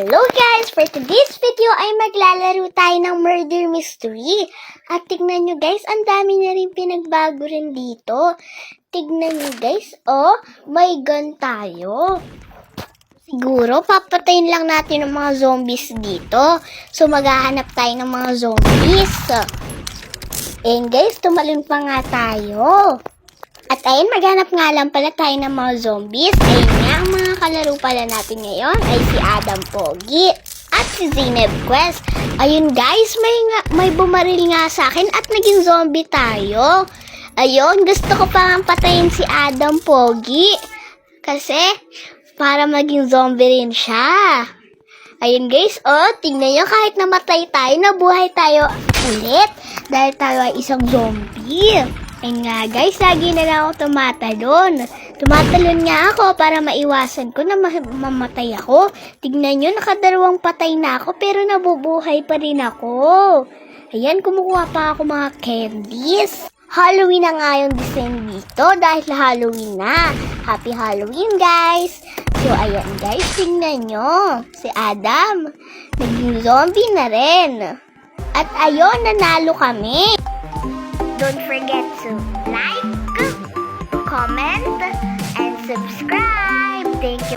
Hello guys! For today's video ay maglalaro tayo ng murder mystery. At tignan nyo guys, ang dami na rin pinagbago rin dito. Tignan nyo guys, oh, may gun tayo. Siguro, papatayin lang natin ang mga zombies dito. So, maghahanap tayo ng mga zombies. And guys, tumalon pa nga tayo. At ayun, maghanap nga lang pala tayo ng mga zombies. Ayun nga, ang mga kalaro pala natin ngayon ay si Adam Pogi at si Zainab Quest. Ayun guys, may bumaril nga sa akin at naging zombie tayo. Ayun, gusto ko pang patayin si Adam Pogi. Kasi, para maging zombie rin siya. Ayun guys, oh, tingnan nyo, kahit namatay tayo, nabuhay tayo ulit. Dahil tayo ay isang zombie. Ayun nga guys, lagi na lang ako tumatalon. Tumatalon nga ako para maiwasan ko na mamatay ako. Tignan nyo, nakadalawang patay na ako pero nabubuhay pa rin ako. Ayan, kumukuha pa ako mga candies. Halloween na nga yung design dito dahil Halloween na. Happy Halloween guys! So ayan guys, tingnan nyo. Si Adam, naging zombie na rin. At ayun, nanalo kami. Don't forget to like, comment, and subscribe. Thank you.